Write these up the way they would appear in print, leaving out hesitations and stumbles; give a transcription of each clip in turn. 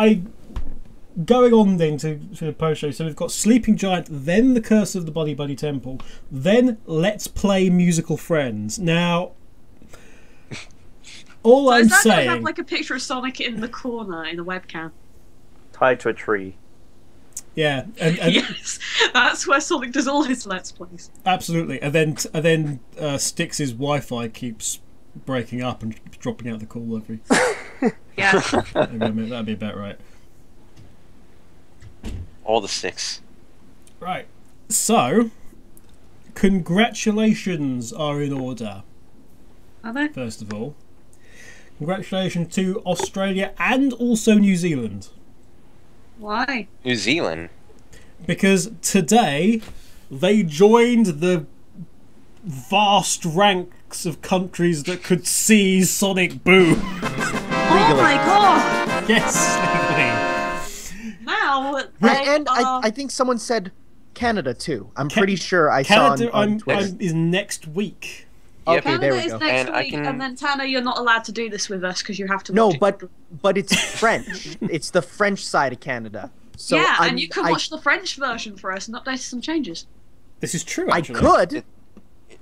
I going on then to the post show. So we've got Sleeping Giant, then The Curse of the Buddy Buddy Temple, then Let's Play Musical Friends. Now, all I'm saying, going to have like a picture of Sonic in the corner in the webcam, tied to a tree. Yeah, and yes, that's where Sonic does all his Let's Plays. Absolutely, and then Styx's Wi-Fi keeps breaking up and dropping out the call every. Yeah, that'd be about right. All the 6. Right. So, congratulations are in order. Are they? First of all, congratulations to Australia and also New Zealand. Why? New Zealand? Because today they joined the vast ranks of countries that could see Sonic Boom. Oh my god! Yes, legally. Now I think someone said Canada too. I'm pretty sure I saw on Twitter. is next week. Yep. Okay, there we Canada go. is next week, and then Tanner, you're not allowed to do this with us because you have to. No, watch but it's French. It's the French side of Canada. So yeah, and you can watch the French version for us and update some changes. This is true. Actually. I could,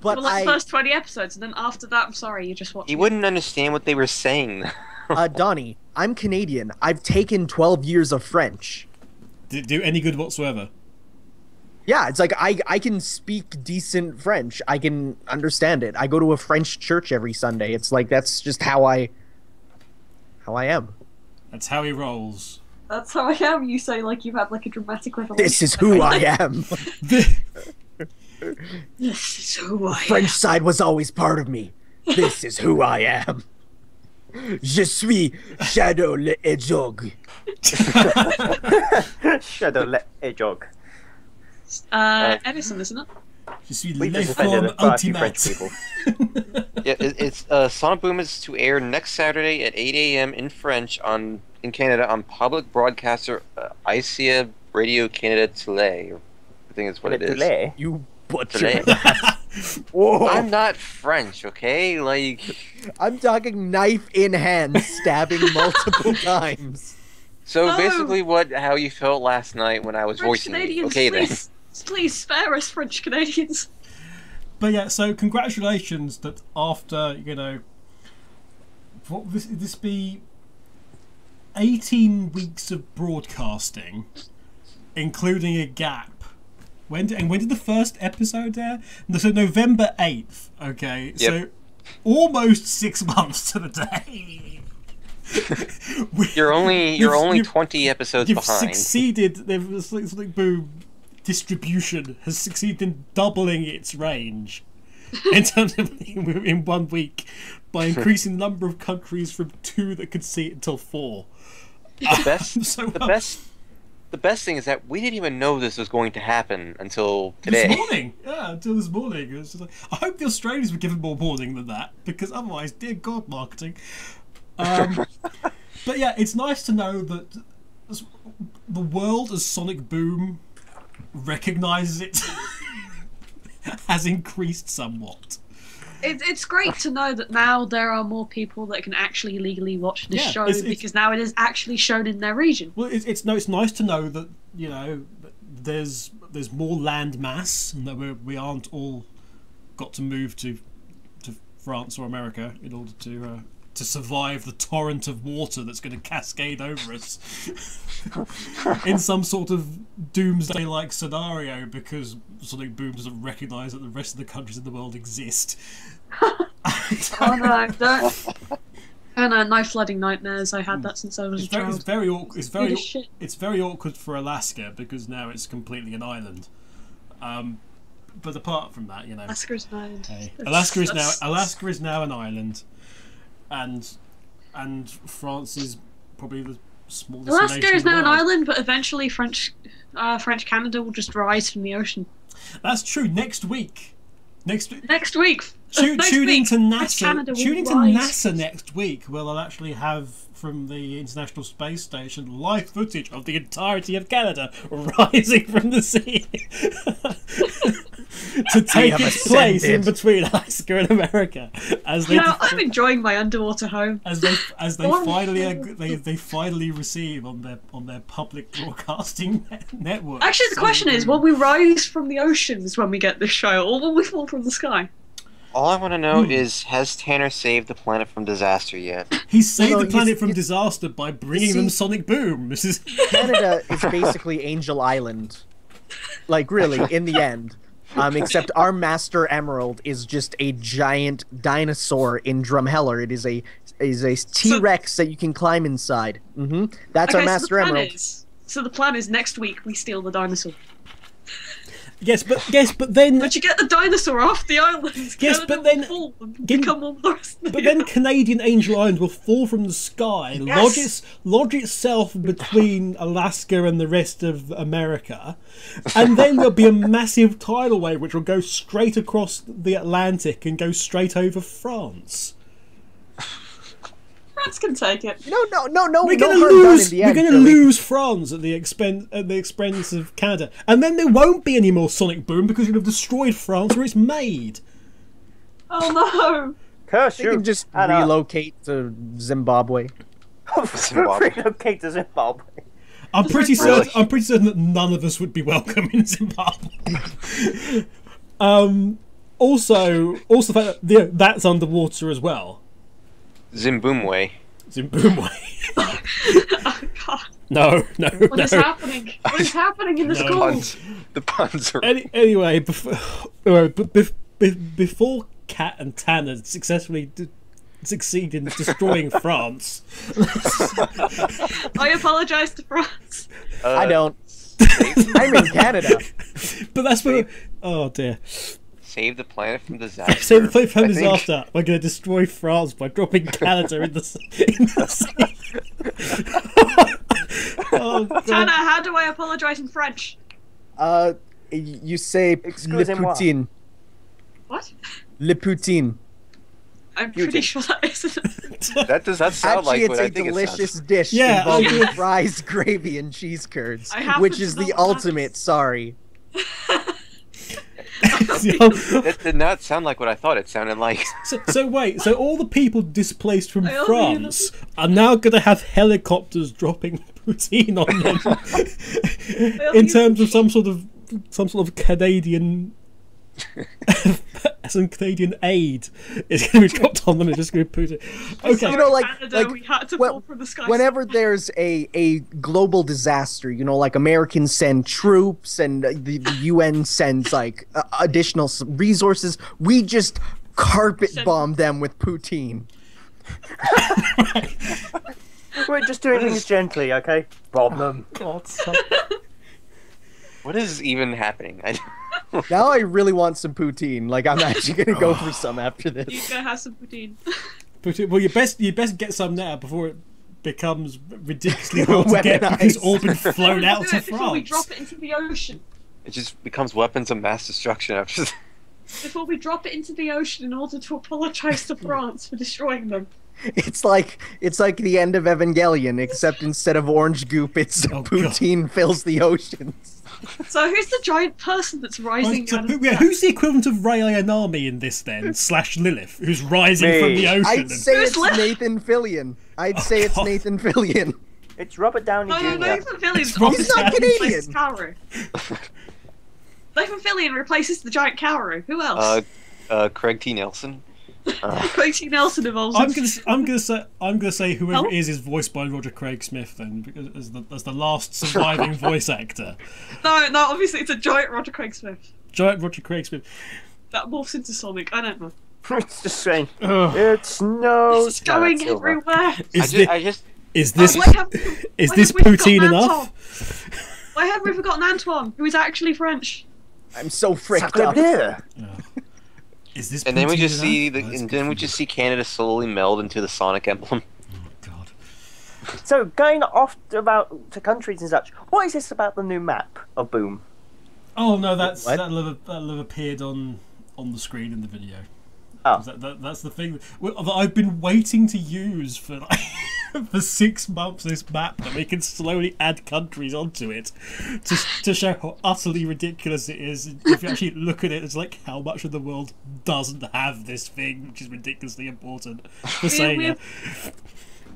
but for like the first 20 episodes, and then after that, I'm sorry, you just watch. You wouldn't understand what they were saying. Donnie, I'm Canadian. I've taken 12 years of French. Did it do any good whatsoever? Yeah, it's like I can speak decent French. I can understand it. I go to a French church every Sunday. It's like that's just how I am. That's how he rolls. That's how I am. You say like you've had like a dramatic revelation. This is who I am. This is who I am. French side was always part of me. This is who I am. Je suis Shadow le Hedgehog. Shadow le Hedgehog. Edison, isn't it? Je suis We le just offended forme quite a few French ultimate. people. Yeah, it's Sonic Boom is to air next Saturday at 8 a.m. in French in Canada on public broadcaster ICA Radio Canada Télé. I think that's what it is. You butcher. Whoa. I'm not French, okay? Like, I'm talking knife in hand, stabbing multiple times. so No. basically, how you felt last night when I was French voicing you. Canadians, Okay, then. please spare us, French Canadians. But yeah, so congratulations that after, what would this be 18 weeks of broadcasting, including a gap. When did the first episode air? So November 8th, okay? Yep. So almost 6 months to the day. You're only 20 episodes You've behind. succeeded. Sonic Boom distribution has succeeded in doubling its range in terms of in 1 week by increasing the number of countries from 2 that could see it until 4. The best thing is that we didn't even know this was going to happen until today. This morning, yeah, until this morning. It was just like, I hope the Australians were given more warning than that, because otherwise, dear God, marketing. But yeah, it's nice to know that the world, as Sonic Boom recognises it, has increased somewhat. It's great to know that now there are more people that can actually legally watch this show because now it is actually shown in their region. Well, it's nice to know that that there's more land mass and that we aren't all got to move to France or America in order to survive the torrent of water that's going to cascade over us in some sort of doomsday-like scenario because Sonic Boom doesn't recognise that the rest of the countries in the world exist. Oh no, don't. Oh no, no flooding nightmares. I had that since I was a child. It's very awkward. It's very awkward for Alaska because now it's completely an island. But apart from that, Alaska is an island. Hey, Alaska is now an island, and France is probably the smallest. Alaska is now an island, but eventually French Canada will just rise from the ocean. That's true. Next week. Next week. Tune into NASA. Tune into NASA next week. Where they'll actually have from the International Space Station live footage of the entirety of Canada rising from the sea. to take its place in between Alaska and America, as they I'm enjoying my underwater home. as they finally receive on their public broadcasting network. Actually, the question is, will we rise from the oceans when we get this show, or will we fall from the sky? All I want to know is, has Tanner saved the planet from disaster yet? He saved the planet from disaster by bringing them Sonic Boom. Canada is basically Angel Island. Like, really, in the end. Except our Master Emerald is just a giant dinosaur in Drumheller. It is a T-Rex that you can climb inside. That's our Master Emerald. So the plan is next week we steal the dinosaur. Yes, but then. But you get the dinosaur off the island. Yes, but then. But then Canadian Angel Island will fall from the sky, lodge itself between Alaska and the rest of America, and then there'll be a massive tidal wave which will go straight across the Atlantic and go straight over France. France can take it. No. We're going to lose France at the expense of Canada, and then there won't be any more Sonic Boom because you'll have destroyed France where it's made. Oh no! Curse you! You Can just relocate to Zimbabwe. Relocate to Zimbabwe. I'm pretty certain that none of us would be welcome in Zimbabwe. Also, the fact that that's underwater as well. Zimbabwe. Oh God. No. What is happening? What is happening in the schools? The puns are. Anyway, before Kat and Tanner successfully succeed in destroying France, I apologise to France. I don't. I'm in Canada. But that's what. Oh dear. Save the planet from disaster. Save the planet from disaster. We're going to destroy France by dropping Canada in the sea. Oh, God. Tanner, how do I apologise in French? You say Le Poutine. What? Le Poutine. I'm pretty sure that isn't. That does not sound like what I think it sounds. Actually, it's a delicious dish involving fries, gravy, and cheese curds, which is the ultimate. Sorry. That did not sound like what I thought it sounded like. So wait, so all the people displaced from France are now going to have helicopters dropping poutine on them in terms of some sort of Canadian some Canadian aid is going to be dropped on them and just going to put it. Okay, you know, like we had to fall from the sky. Whenever there's a global disaster, you know, like Americans send troops and the UN sends like additional resources, we just carpet bomb them with poutine. We're just doing things gently, okay? Bomb them. God, what is even happening? Now I really want some poutine. Like, I'm actually gonna go for some after this. You go have some poutine. Well, you best get some now before it becomes ridiculously hard to get because it's all been flown out to France. Before we drop it into the ocean. It just becomes weapons of mass destruction after that. Before we drop it into the ocean in order to apologise to France for destroying them. It's like the end of Evangelion, except instead of orange goop, it's poutine fills the oceans. So who's the giant person that's rising? Who's the equivalent of Ray Ayanami in this then? / Lilith, who's rising from the ocean? I'd say it's Nathan Fillion. Nathan Fillion. It's Robert Downey Jr. No, Nathan Fillion's He's not Canadian. Nathan Fillion replaces the giant Kaoru. Who else? Craig T. Nelson. Craig T. Nelson evolves. I'm gonna say whoever it is voiced by Roger Craig Smith then, because as the last surviving voice actor. No, obviously it's a giant Roger Craig Smith. Giant Roger Craig Smith. That morphs into Sonic. I don't know. It's just saying. It's no. It's going everywhere. Is this Why poutine enough? Why have we forgotten Antoine, who is actually French? I'm so fricked up. Is this? And then we just see Canada slowly meld into the Sonic emblem. Oh God. So going off to countries and such, what is this about the new map of Boom? Oh no, that'll have appeared on the screen in the video. Oh. That's the thing that I've been waiting to use for like for 6 months this map that we can slowly add countries onto it to show how utterly ridiculous it is. If you actually look at it, it's like how much of the world doesn't have this thing, which is ridiculously important for saying that.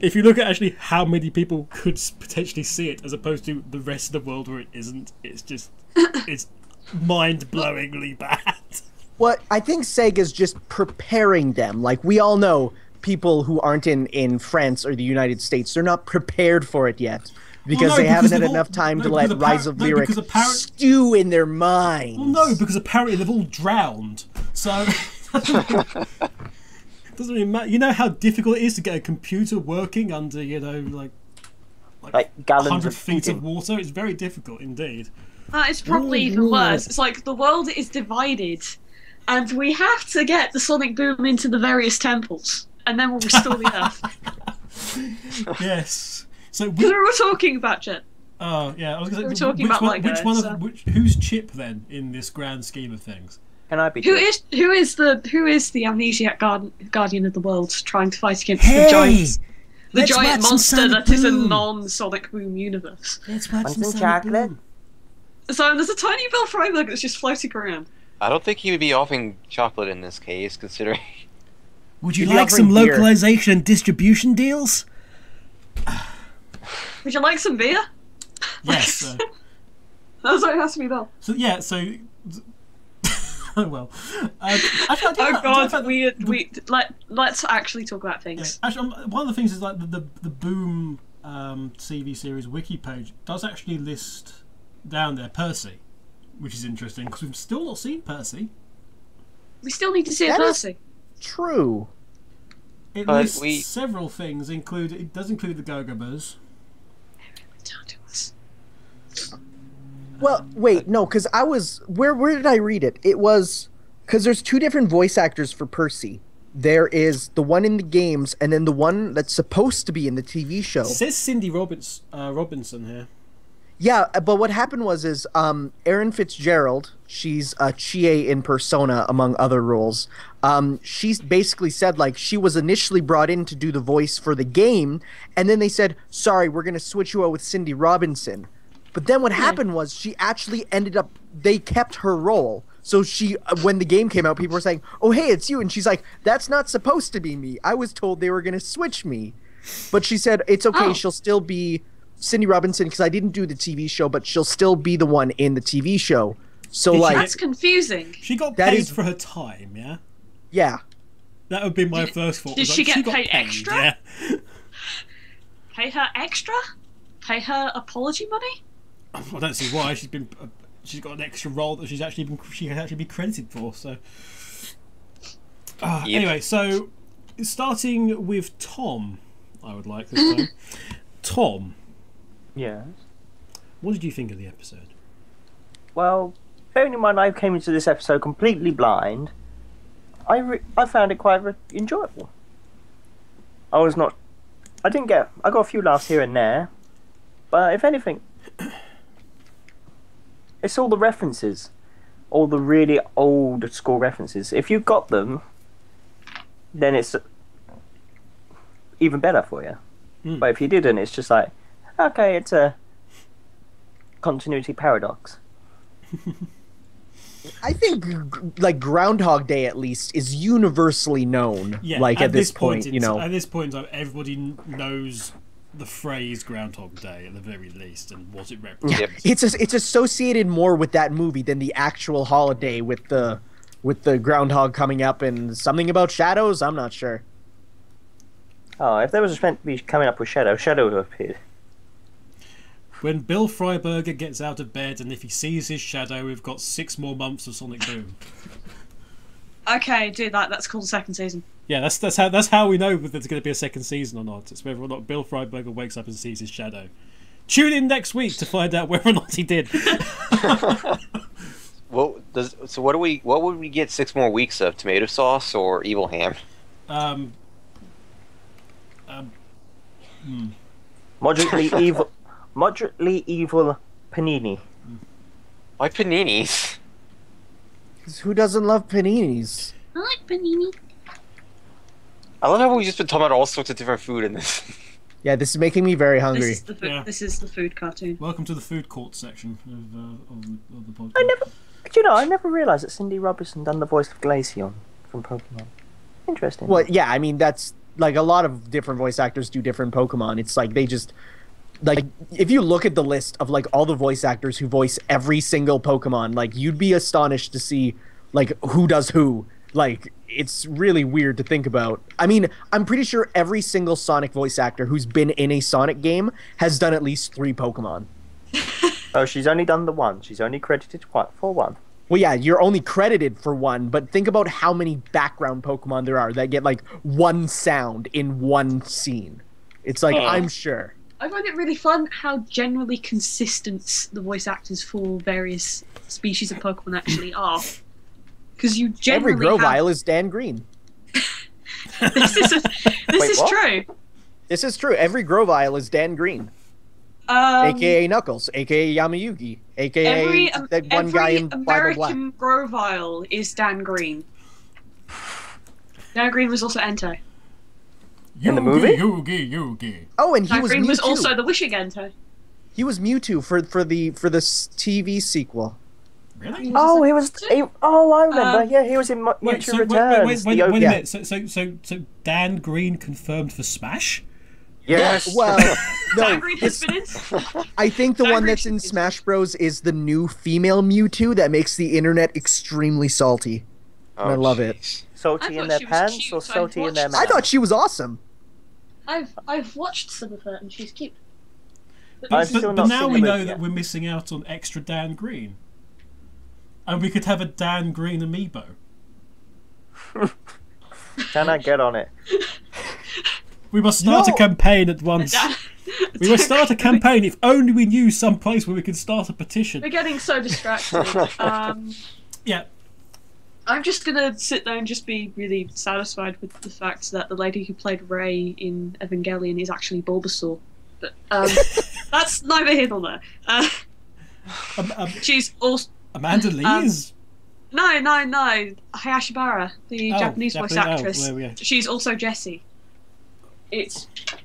If you look at actually how many people could potentially see it as opposed to the rest of the world where it isn't, it's just it's mind-blowingly bad. What I think Sega's just preparing them. Like, we all know people who aren't in France or the United States, they're not prepared for it yet because they haven't had enough time to let Rise of Lyric stew in their minds. Well, no, because apparently they've all drowned. So doesn't really matter. You know how difficult it is to get a computer working under, like gallons 100 of feet of water. It's very difficult indeed. It's probably even worse. It's like the world is divided, and we have to get the sonic boom into the various temples, and then we'll restore the Earth. Yes. So we were talking about Jet. Oh yeah, I was going to say. We were talking about whose chip then in this grand scheme of things? Can I be? Who is the amnesiac guardian of the world trying to fight against the giant monster that is a non-sonic boom universe? Let's watch some chocolate. So there's a tiny Bill Freiberg that's just floating around. I don't think he would be offering chocolate in this case, considering. Would you like some localization and distribution deals? Would you like some beer? Yes. That's what it has to be though. So yeah, so. Oh well. Let's actually talk about things. Yeah, actually, one of the things is like the Boom TV series wiki page does actually list down there Percy, which is interesting because we've still not seen Percy. We still need to see Percy. True. It lists several things. It does include the Gogobers. Down to us. Well, wait, no, because I was where did I read it? It was because there's 2 different voice actors for Percy. There is the one in the games, and then the one that's supposed to be in the TV show. It says Cindy Robinson here. Yeah, but what happened was Erin Fitzgerald, she's Chie in Persona, among other roles. She's basically said, like, she was initially brought in to do the voice for the game, and then they said, sorry, we're going to switch you out with Cindy Robinson. But then what happened was she actually they kept her role. So when the game came out, people were saying, oh, hey, it's you. And she's like, that's not supposed to be me. I was told they were going to switch me. But she said, it's okay, she'll still be Cindy Robinson because I didn't do the TV show, but she'll still be the one in the TV show. So that's confusing. She got paid for her time, yeah? Yeah. That would be my first thought. Did she get paid extra? Yeah. Pay her extra? Pay her apology money? I don't see why. She's got an extra role that she can actually be credited for. So anyway, so starting with Tom, I would like this time. Tom. Yes. What did you think of the episode? Well, bearing in mind I came into this episode completely blind, I found it quite enjoyable. I got a few laughs here and there, but if anything, it's all the references, all the really old school references. If you got them, then it's even better for you. But if you didn't, it's just like, okay, it's a continuity paradox. I think like Groundhog Day at least is universally known. Yeah, like at this point, At this point, everybody knows the phrase Groundhog Day at the very least and what it represents. Yeah. It's associated more with that movie than the actual holiday with the groundhog coming up and something about shadows. I'm not sure. Oh, if there was meant to be coming up with Shadow would have appeared. When Bill Freiberger gets out of bed and if he sees his shadow, we've got 6 more months of Sonic Boom. Okay, do that. That's called the second season. Yeah, that's how we know whether there's going to be a second season or not. It's whether or not Bill Freiberger wakes up and sees his shadow. Tune in next week to find out whether or not he did. What would we get 6 more weeks of? Tomato sauce or evil ham? Moderately evil panini. Why paninis? Who doesn't love paninis? I like panini. I love how we've just been talking about all sorts of different food in this. Yeah, this is making me very hungry. This is the food, this is the food cartoon. Welcome to the food court section of the podcast. I never realised that Cindy Robinson done the voice of Glaceon from Pokemon. Interesting. Well, yeah, I mean, that's like a lot of different voice actors do different Pokemon. It's like they just like if you look at the list of like all the voice actors who voice every single Pokemon, like you'd be astonished to see like who does who. Like it's really weird to think about. I mean, I'm pretty sure every single Sonic voice actor who's been in a Sonic game has done at least 3 Pokemon. Oh, she's only done the one. She's only credited for one. Well, yeah, you're only credited for one, but think about how many background Pokemon there are that get like one sound in one scene. It's like, I'm sure. I find it really fun how generally consistent the voice actors for various species of Pokemon actually are. Because you generally every Grovyle is Dan Green. This is true. This is true. Every Grovyle is Dan Green. AKA Knuckles, AKA Yamayugi, AKA that one guy in Bible Black. American Grovyle is Dan Green. Dan Green was also Entei. In the movie? Yugi. Oh, and he Dan was Green Mewtwo. was also the Wishing Entei. He was Mewtwo for the TV sequel. Really? Oh, he was. I remember. Yeah, he was in Mewtwo Returns. Wait a minute. So Dan Green confirmed for Smash? Yes. Well, Dan no. Green has been in. I think the Dan one Green that's in is- Smash Bros is the new female Mewtwo that makes the internet extremely salty. And I love it. Salty I in thought their she was pants cute, or so I salty in their watched- mouth? I thought she was awesome. I've watched some of her and she's cute. I've still But not now seen we the know movie that yet. we're missing out on extra Dan Green. And we could have a Dan Green amiibo. Can I get on it? We must start a campaign at once. We must start a campaign. If only we knew some place where we could start a petition. We're getting so distracted. Yeah. I'm just gonna sit there and just be really satisfied with the fact that the lady who played Rey in Evangelion is actually Bulbasaur. But that's neither here nor there. She's also Amanda Lee is. no. Hayashibara, the Japanese voice actress. there we go. She's also Jessie.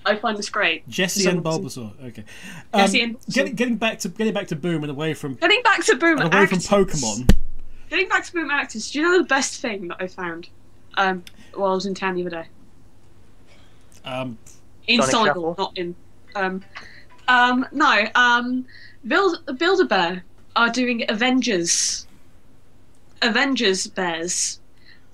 I find this great. Jessie and Bulbasaur. Okay. Jessie and Bulbasaur. Getting back to Boom and away from Getting back to Boom and away from actors. Pokemon. Getting back to Boom actors. Do you know the best thing that I found? While I was in town the other day. In Sonic Solihull, Shuffle? not in. Build-A-Bear are doing Avengers Bears,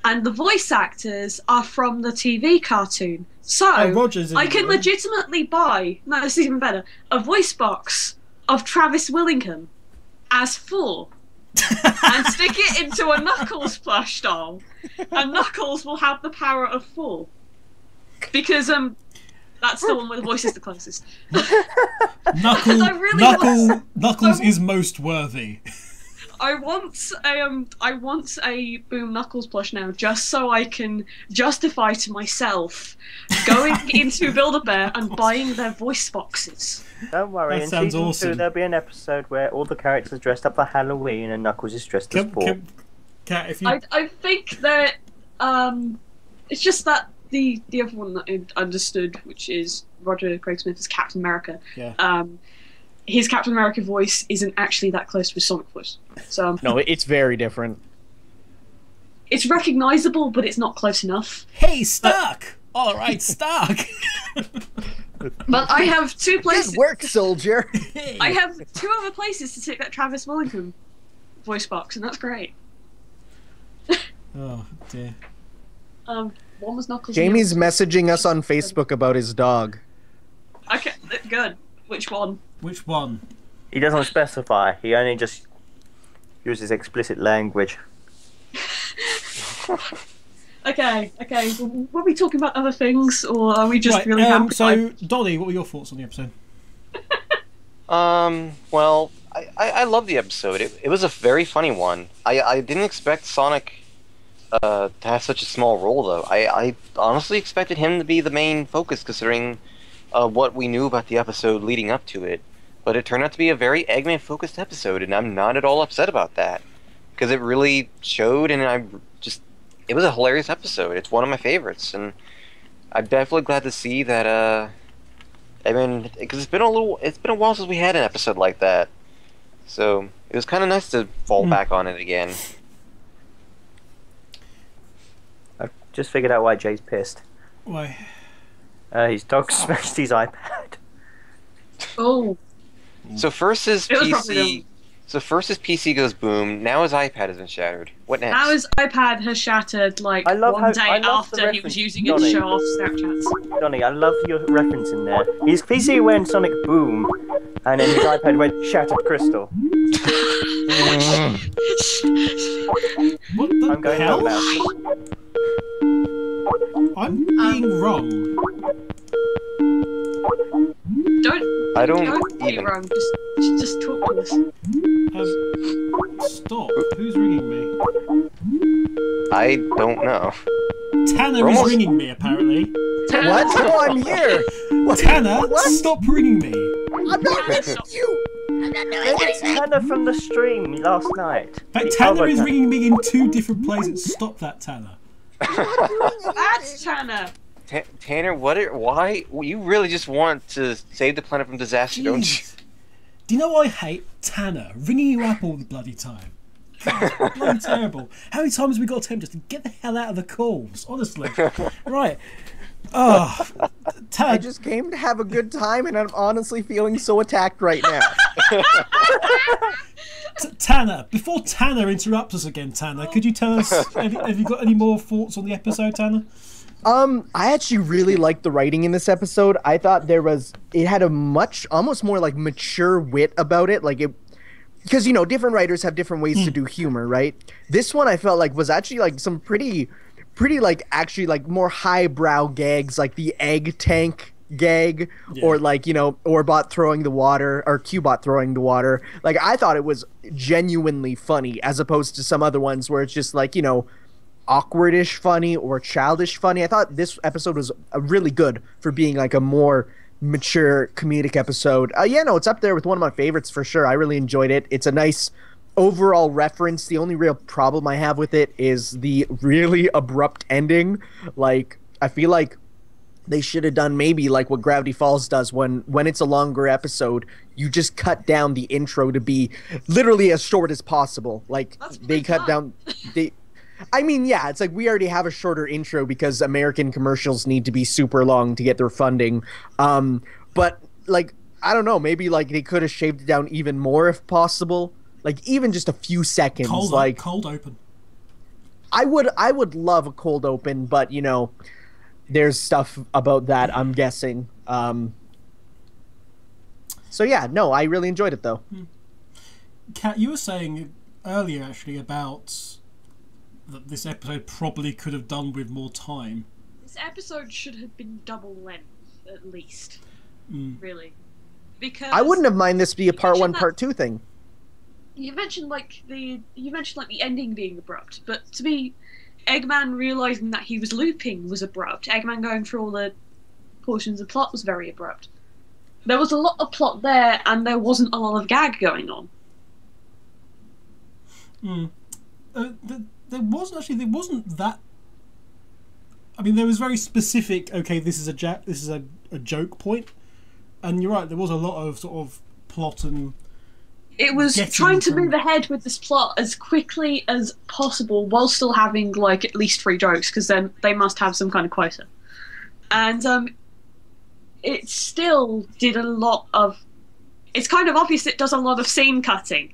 and the voice actors are from the TV cartoon. So Roger's in I the can room. legitimately buy. No, this is even better. A voice box of Travis Willingham as Four. And stick it into a Knuckles plush doll, and Knuckles will have the power of Four. Because that's the one where the voice is the closest. Knuckles is most worthy. I want a Boom Knuckles plush now, just so I can justify to myself going into Build-A-Bear and buying their voice boxes. Don't worry, That in sounds season awesome. 2 there'll be an episode where all the characters are dressed up for Halloween and Knuckles is dressed as Four. Kat, if you I think that it's just that the other one that I understood, which is Roger Craig Smith as Captain America. Yeah. His Captain America voice isn't actually that close to his Sonic voice. So No, it's very different. it's recognizable, but it's not close enough. Hey, Stark! Alright, Stark! But I have two places. Good work, soldier. I have 2 other places to stick that Travis Willingham voice box, and that's great. Oh, dear. One was Knuckles. Jamie's messaging us on Facebook about his dog. Okay, good. Which one? Which one? He doesn't specify, he only just uses explicit language. Okay. Were we talking about other things, or are we just Right, really happy? so, Dolly, what were your thoughts on the episode? Well, I love the episode. It was a very funny one. I didn't expect Sonic to have such a small role, though. I honestly expected him to be the main focus, considering what we knew about the episode leading up to it. But it turned out to be a very Eggman-focused episode, and I'm not at all upset about that. Because it really showed, and it was a hilarious episode. It's one of my favorites, and I'm definitely glad to see that I mean, because it's been a while since we had an episode like that, so it was kind of nice to fall back on it again. I've just figured out why Jay's pissed. Why? His dog smashed his iPad. Oh. So first his It was probably PC. So first his PC goes boom. Now his iPad has been shattered. What next? Now his iPad has shattered like I love one how- day I love the after he was reference, using it to Johnny. show off Snapchats. Johnny, I love your reference in there. His PC went Sonic Boom, and then his iPad went Shattered Crystal. What the I'm going hell? home now. I'm being wrong. I don't be even. wrong. Just talk to us. Stop. Who's ringing me? I don't know. Tanner We're is almost- ringing me, apparently. What? Oh, I'm here. What? Tanner, What? stop ringing me. I'm not ringing you. It's Tanner from the stream last night. In fact, The Tanner other is Tanner. ringing me in 2 different places. Stop that, Tanner. That's Tanner. Tanner, why? You really just want to save the planet from disaster, don't you? Jeez. Do you know what I hate? Tanner ringing you up all the bloody time. God, bloody terrible. How many times have we got to tell him just to get the hell out of the calls? Honestly. Right. Oh, I Tanner. just came to have a good time, and I'm honestly feeling so attacked right now. Tanner, before Tanner interrupts us again, Tanner, could you tell us, have you got any more thoughts on the episode, Tanner? I actually really liked the writing in this episode. I thought it had a almost more like mature wit about it. Like because, different writers have different ways to do humor, right? This one I felt like was actually like some pretty like actually like more highbrow gags, like the egg tank gag, or like, Orbot throwing the water, or Qbot throwing the water. Like, I thought it was genuinely funny, as opposed to some other ones where it's just like, awkwardish funny or childish funny. I thought this episode was really good for being like a more mature comedic episode. It's up there with one of my favorites for sure. I really enjoyed it. It's a nice overall reference. The only real problem I have with it is the really abrupt ending. Like, I feel like they should have done maybe like what Gravity Falls does when it's a longer episode. You just cut down the intro to be literally as short as possible. Like, they cut down... it's like we already have a shorter intro because American commercials need to be super long to get their funding. But, like, I don't know, maybe, like, they could have shaved it down even more if possible. Like, even just a few seconds. Cold open. I would love a cold open, but, there's stuff about that, I'm guessing. I really enjoyed it, though. Kat, you were saying earlier, actually, about... that this episode probably could have done with more time. This episode should have been double length, at least. Really. Because I wouldn't have minded this be a part 1, that- part 2 thing. You mentioned the ending being abrupt, but to me, Eggman realizing that he was looping was abrupt. Eggman going through all the portions of plot was very abrupt. There was a lot of plot there, and there wasn't a lot of gag going on. There wasn't that. I mean, there was very specific. Okay, this is a joke point, and you're right. There was a lot of sort of plot and. It was Getting trying to from- move ahead with this plot as quickly as possible while still having like at least 3 jokes, because then they must have some kind of quota. And it still did a lot of. It's kind of obvious it does a lot of scene cutting.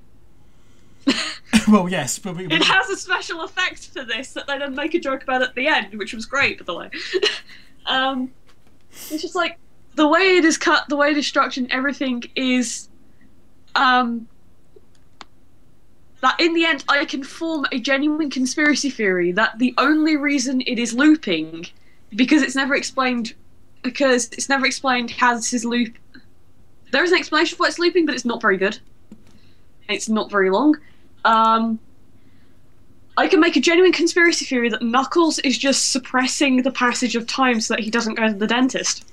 Well, yes, but It has a special effect for this that they then make a joke about at the end, which was great, by the way. It's just like the way it is cut, the way it is structured, and everything is that in the end I can form a genuine conspiracy theory that the only reason it is looping, because it's never explained has his loop. There is an explanation for why it's looping, but it's not very good. It's not very long. I can make a genuine conspiracy theory that Knuckles is just suppressing the passage of time so that he doesn't go to the dentist.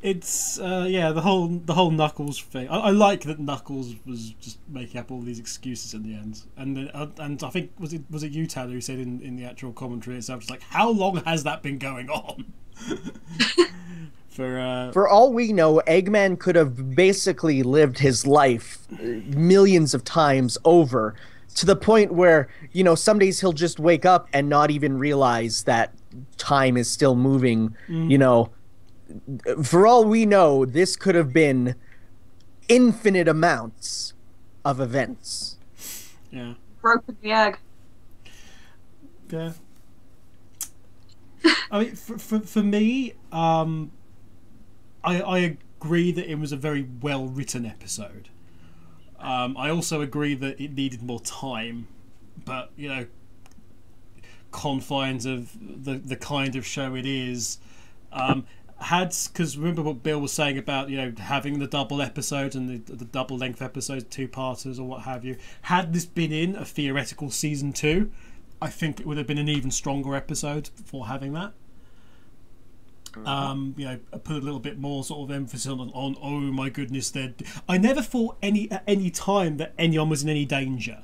It's the whole Knuckles thing. I like that Knuckles was just making up all these excuses in the end, and I think was it you, Tanner, who said in the actual commentary itself, just like, how long has that been going on? For all we know, Eggman could have basically lived his life millions of times over, to the point where, you know, some days he'll just wake up and not even realize that time is still moving. You know, for all we know, this could have been infinite amounts of events. Yeah. Broken the egg. Yeah. I mean, for me, I agree that it was a very well written episode. I also agree that it needed more time, but you know, confines of the kind of show it is, because remember what Bill was saying about, you know, having the double episodes and the double length episodes, 2-parters or what have you. Had this been in a theoretical season 2, I think it would have been an even stronger episode for having that. You know, put a little bit more sort of emphasis on oh my goodness, I never thought at any time that anyone was in any danger.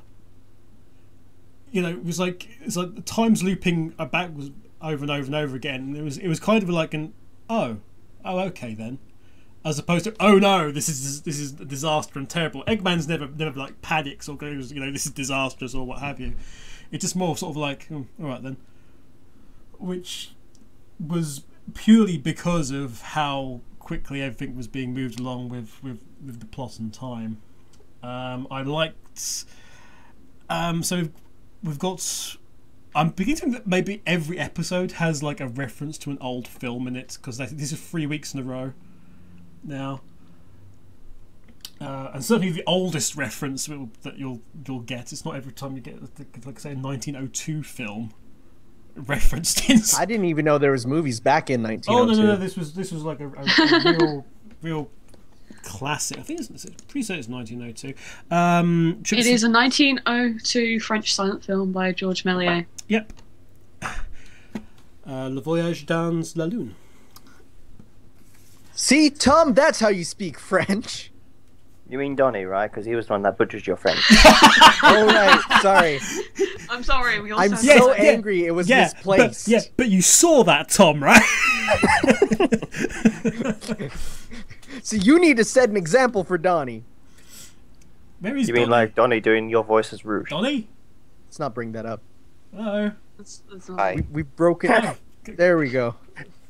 You know, it's like the times looping back was over and over and over again. And it was kind of like an oh okay then, as opposed to oh no, this is a disaster and terrible. Eggman's never like panics or goes, you know, this is disastrous or what have you. It's just more sort of like all right then, which was purely because of how quickly everything was being moved along with the plot and time. I liked so we've got, I'm beginning to think that maybe every episode has like a reference to an old film in it, because this is 3 weeks in a row now, and certainly the oldest reference that you'll get, it's not every time you get like say a 1902 film referenced in. I didn't even know there was movies back in 1902. Oh no, this was like a real classic. I think it's pretty certain it's 1902. It is a 1902 French silent film by Georges Méliès. Yep. Le Voyage dans la Lune. See, Tom, that's how you speak French. You mean Donnie, right? Because he was the one that butchered your French. Oh, right. Sorry. I'm sorry. We all I'm sound so like- angry. It was misplaced. But you saw that, Tom, right? So you need to set an example for Donnie. Where is You mean Donnie? like Donnie doing your voice as Rouge? Donnie? Let's not bring that up. Hello. That's not- Hi. We broke it. There we go.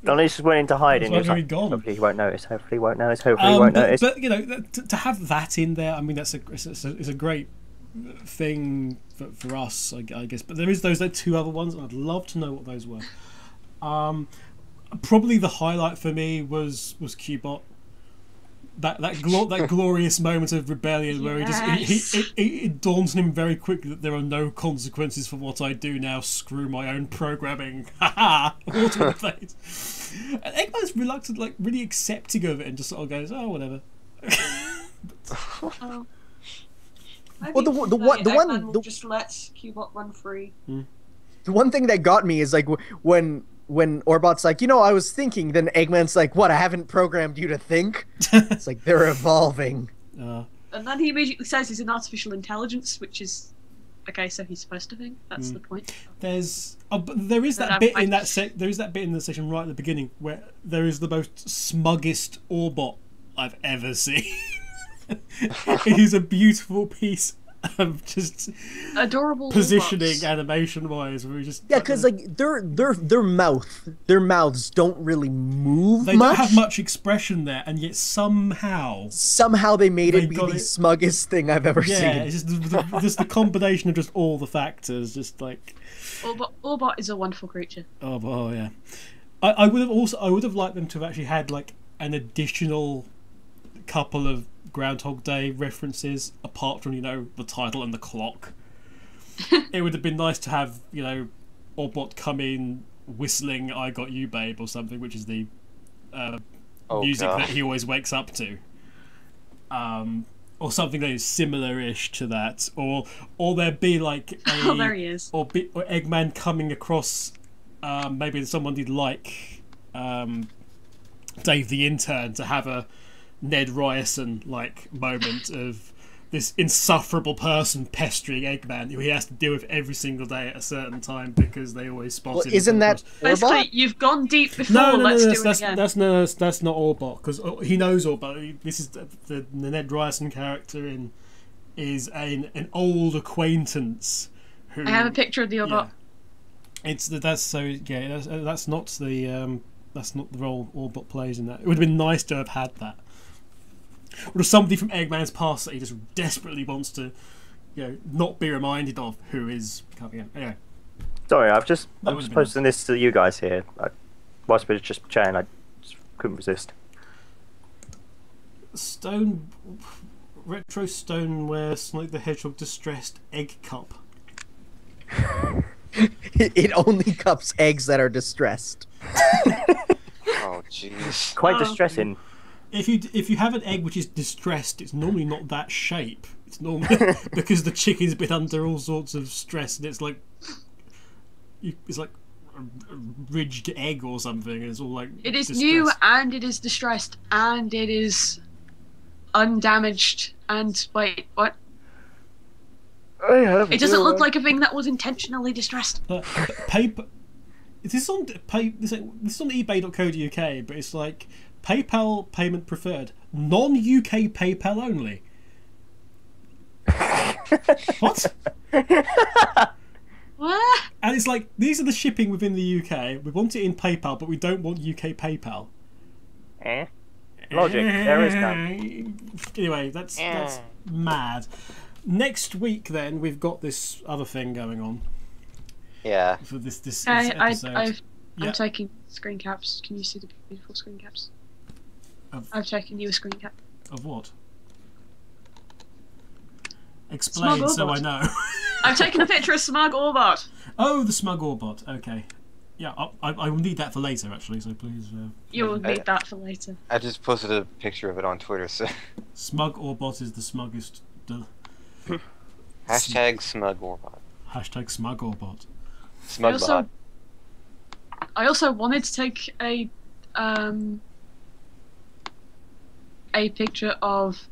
Donnie just went into hiding. That's He was why like, he's gone. hopefully he won't notice. Hopefully he won't notice. Hopefully he won't notice. But you know, to have that in there, I mean, it's a great thing for us, I guess. But there are 2 other ones, and I'd love to know what those were. Probably the highlight for me was Cubot. That glorious moment of rebellion where it dawns on him very quickly that there are no consequences for what I do now. Screw my own programming. Ha ha! All to the face. And Eggman's reluctant, like really accepting of it, and just sort of goes, "Oh, whatever." Oh. Well, the one Eggman will just let Cubot run free. The one thing that got me is like when Orbot's like, you know, I was thinking, then Eggman's like, what, I haven't programmed you to think? It's like, they're evolving. And then he immediately says he's an artificial intelligence, which is okay, so he's supposed to think. That's the point. But there is that bit in there is that bit in the section right at the beginning where there is the most smuggest Orbot I've ever seen. It is a beautiful piece of just adorable positioning Orbots. animation wise, where we just because like their mouths don't really move. They much. don't have much expression there, and yet somehow they made it be got the it. smuggest thing I've ever seen. Yeah, it's just the combination of just all the factors, just like Orbot is a wonderful creature. oh yeah. I would have liked them to have actually had like an additional couple of Groundhog Day references apart from, you know, the title and the clock. It would have been nice to have, you know, Orbot come in whistling "I Got You, Babe" or something, which is the music that he always wakes up to, or something that is similar-ish to that, or there be like Oh, there he is. or Eggman coming across maybe someone did like Dave the Intern to have a Ned Ryerson like moment of this insufferable person pestering Eggman who he has to deal with every single day at a certain time because they always spot Well, him. isn't that Basically, Orbot? you've gone deep before. No, Let's do it again. that's not Orbot, because he knows Orbot. This is the Ned Ryerson character is an old acquaintance. Who, I have a picture of the Orbot. Yeah. That's not the role Orbot plays in that. It would have been nice to have had that. Or somebody from Eggman's past that he just desperately wants to, not be reminded of, who is coming in. Anyway. Sorry, I'm just nice. posting this to you guys here. Whilst we were just chatting, I just couldn't resist. Retro stoneware Sonic the Hedgehog distressed egg cup. It only cups eggs that are distressed. Oh, jeez. Quite distressing. If you have an egg which is distressed, it's normally not that shape. It's normally because the chicken's been under all sorts of stress, and it's like a ridged egg or something. And it's all like It is distressed. new, and it is distressed, and it is undamaged. And wait, what? It doesn't look like a thing that was intentionally distressed. Paper. This is on eBay.co.uk, but it's like PayPal payment preferred, non-UK PayPal only. What? What? And it's like, these are the shipping within the UK. We want it in PayPal, but we don't want UK PayPal. Logic, there is none. Anyway, that's mad. Next week, then, we've got this other thing going on. Yeah. For this I'm episode. taking screen caps. Can you see the beautiful screen caps? Of- I've taken you a screen cap. Of what? Explain Smug so Orbot. I know. I've taken a picture of Smug Orbot. Oh, the smug Orbot. Okay. Yeah, I will need that for later, actually, so please... You'll need that for later. I just posted a picture of it on Twitter, so... Smug Orbot is the smuggest... Hashtag smug Orbot. Hashtag smug Orbot. Smugbot. I also wanted to take a picture of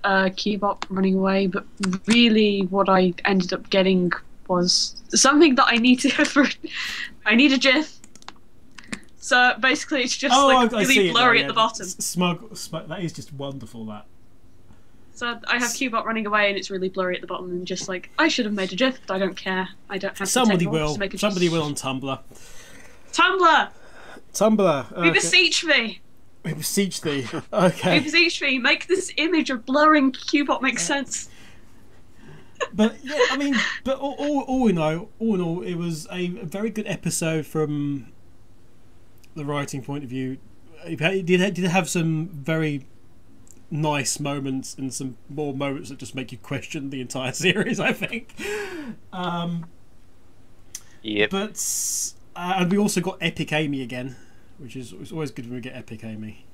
Cubot running away, but really what I ended up getting was something that I needed I need a GIF. So basically it's just really blurry at the bottom. Smug, that is just wonderful, that. So I have Cubot running away and it's really blurry at the bottom, and just like, I should have made a GIF, but I don't care. I don't have Somebody to will. make a Somebody GIF. will on Tumblr. Tumblr! Okay. We beseech thee! We beseech thee. Okay. We beseech thee, make this image of blurring Cubot make sense. But yeah, I mean, but all in all, it was a very good episode from the writing point of view. It did have some very nice moments and some more moments that just make you question the entire series, I think. Yep. But and we also got Epic Amy again, which is it's always good when we get Epic Amy.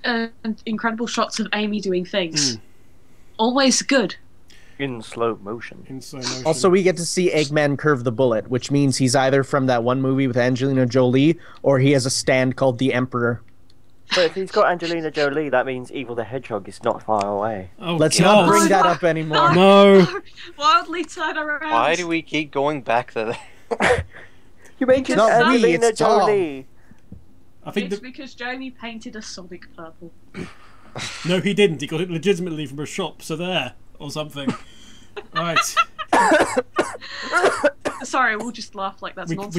And incredible shots of Amy doing things. Always good. In slow motion. Also, we get to see Eggman curve the bullet, which means he's either from that one movie with Angelina Jolie, or he has a stand called The Emperor. But if he's got Angelina Jolie, that means Evil the Hedgehog is not far away. Oh, Let's God. not bring that up anymore. No. Wildly turn around. Why do we keep going back to that? You mentioned Not me, Angelina it's Tom. Jolie. I think It's because Jamie painted a Sonic purple. no, he didn't. He got it legitimately from a shop, so there or something. Right. Sorry, we'll just laugh like that's nonsense.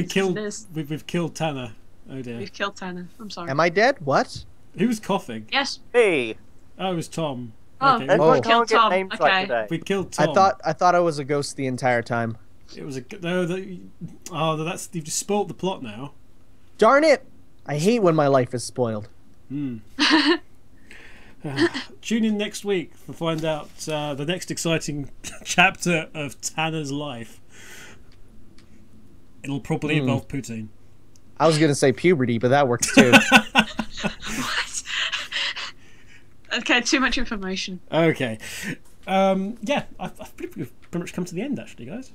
We've killed Tanner. Oh dear. We've killed Tanner. I'm sorry. Am I dead? What? Who was coughing? Yes. Hey, Oh, it was Tom. Oh, Okay. everyone Oh. can't Killed get Tom, names okay. right today. We killed Tom. I thought I was a ghost the entire time. It was that's you've just spoilt the plot now. Darn it! I hate when my life is spoiled. Tune in next week to find out the next exciting chapter of Tanner's life. It'll probably involve Poutine. I was gonna say puberty, but that works too. What? Okay, too much information. Okay. Yeah, I've pretty much come to the end, actually, guys.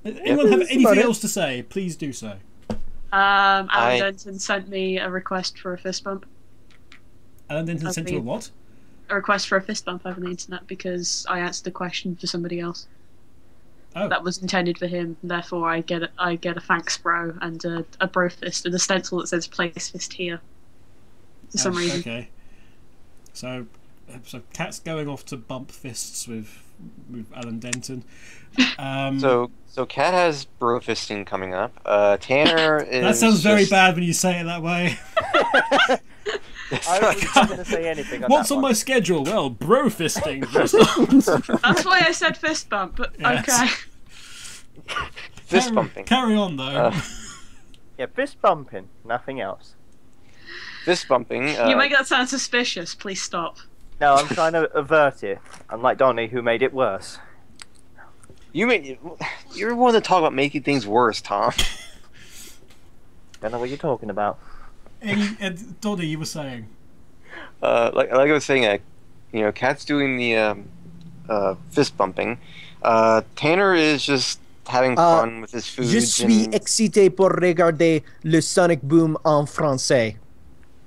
Anyone have That's anything about it. else to say? Please do so. Alan Denton sent me a request for a fist bump. Alan Denton That's sent you a me. what? A a request for a fist bump over the internet because I answered a question for somebody else. Oh. That was intended for him. Therefore, I get a thanks, bro, and a bro fist, and a stencil that says "Place fist here." For some reason. Okay. So Kat's going off to bump fists with Alan Denton. So Kat has bro fisting coming up. Tanner is. That sounds very bad when you say it that way. I wasn't going to say anything. What's on my schedule? Well, bro fisting. That's why I said fist bump. But Yes. okay. Fist bumping. Carry on though. Yeah, fist bumping, nothing else. Fist bumping. You make that sound suspicious. Please stop. No, I'm trying to avert it. Unlike Donnie, who made it worse. You're one to talk about making things worse, Tom. Don't know what you're talking about. And Donnie, you were saying. Like I was saying, Kat's doing the fist bumping. Tanner is just having fun with his food. Je suis excité pour regarder le Sonic Boom en français.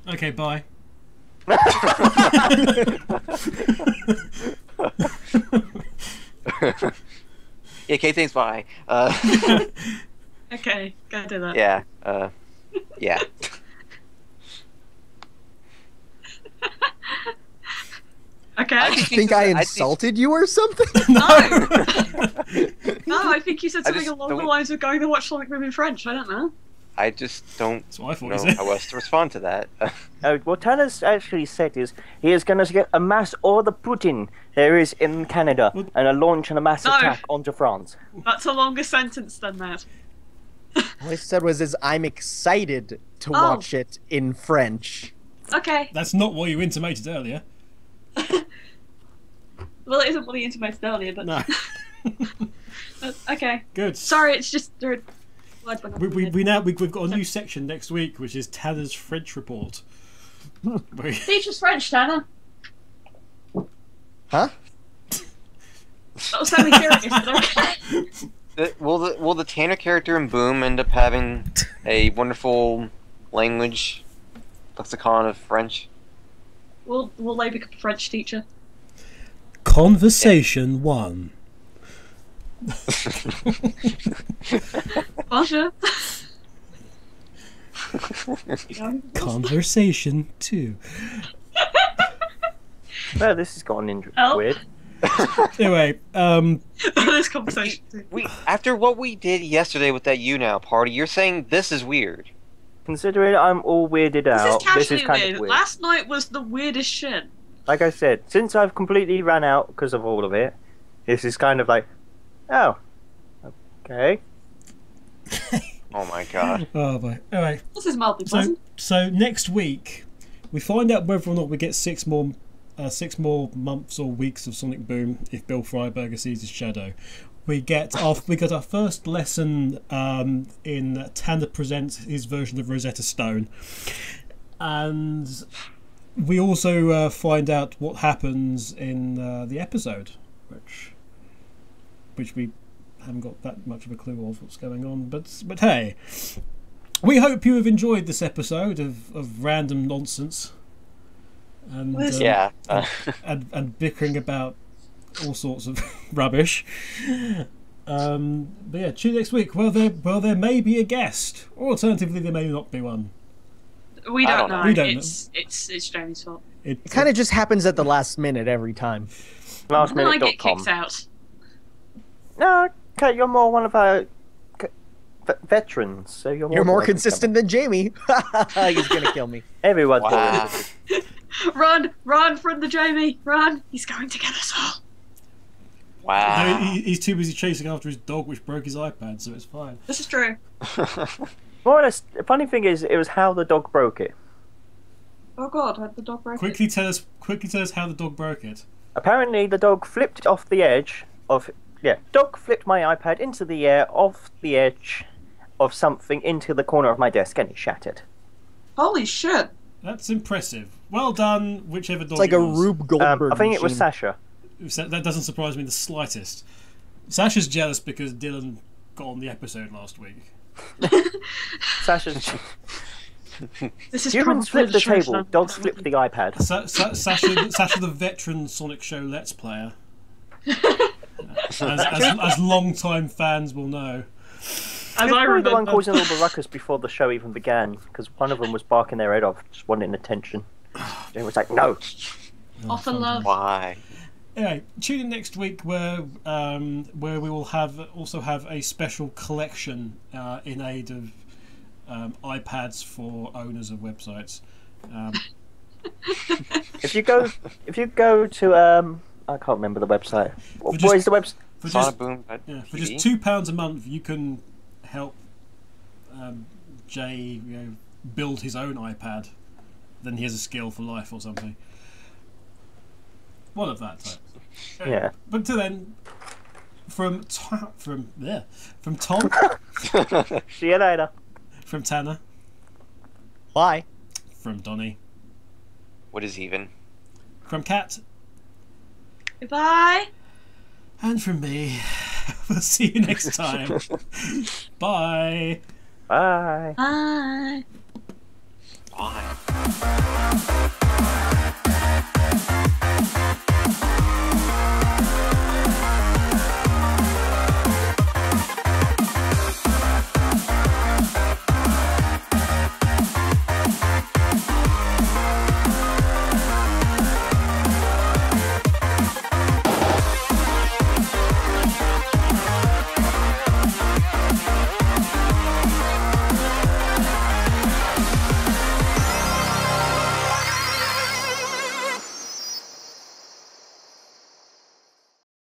Okay, bye. Yeah, Kate, thanks, bye. Okay, go do that. Yeah. Yeah. Okay. I I think I insulted you or something? No! No, I think you said something just along the don't- lines of going to watch Sonic Boom in French. I don't know. I just don't That's what I thought know you said. how else to respond to that. What Tanner's actually said is he is going to amass all the Putin there is in Canada and launch a mass No. attack onto France. That's a longer sentence than that. What I said was I'm excited to watch it in French. Okay. That's not what you intimated earlier. Well, it isn't what he intimated earlier, but... No. Okay. Good. Sorry, it's just... We've got a new section next week, which is Tanner's French report. Teach us French, Tanner. Huh? That was sounding curious, but okay. Will the Tanner character in Boom end up having a wonderful language lexicon of French? Will they become a French teacher? Conversation 1. Bonjour. Conversation 2. Well, this has gotten Oh. weird. Anyway, This conversation. After what we did yesterday with that You Now party, you're saying this is weird. Considering I'm all weirded out, This is kind casually of weird. weird. Last night was the weirdest shit. Like I said, since I've completely ran out because of all of it, this is kind of like, oh, okay. Oh my god. oh boy. Anyway, This is mildly so pleasant. so next week we find out whether or not we get six more months or weeks of Sonic Boom if Bill Freiberger sees his shadow. We got our first lesson in Tanner presents his version of Rosetta Stone, and we also find out what happens in the episode, which we haven't got that much of a clue of what's going on. But hey, we hope you have enjoyed this episode of random nonsense and Yeah. and bickering about all sorts of rubbish. But yeah, tune next week. Well, there may be a guest, or alternatively, there may not be one. We I don't don't know. know. We don't It's Jamie's fault. It It kind of just happens at the last minute every time. And I get Lastminute.com. kicked out. No, okay, you're more one of our veterans, so you're You're more welcome. consistent than Jamie. He's gonna kill me. Everyone's more Wow. consistent. Run from the Jamie, run! He's going to get us all. Wow. he's too busy chasing after his dog, which broke his iPad, so it's fine. This is true. More or less, the funny thing is, it was how the dog broke it. Oh god, had the dog broke it? Quickly tell us how the dog broke it. Apparently, the dog flipped it off the edge of... Yeah, dog flipped my iPad into the air, off the edge of something, into the corner of my desk, and it shattered. Holy shit. That's impressive. Well done, whichever dog. It's like it a was. Rube Goldberg. I think it was machine. Sasha. That doesn't surprise me the slightest. Sasha's jealous because Dylan got on the episode last week. Sasha's... This is Humans probably flip the truth, table, no? dogs flip the iPad. Sasha, the veteran Sonic Show Let's Player. As long-time fans will know. As He was I probably the one remember. causing all the ruckus before the show even began, because one of them was barking their head off, just wanting attention. And it was like, no. Offer love. Why? Anyway, tune in next week where we will also have a special collection in aid of iPads for owners of websites. If you go to I can't remember the website. What is the website? For just SonicBoom.tv? £2 a month, you can help Jay build his own iPad. Then he has a skill for life or something. One of that type. Yeah. But until then, from Tom, See you later. from Tanner, Bye. from Donny, What is even? from Kat, Goodbye. and from me. We'll see you next time. Bye. Bye. Bye. Why?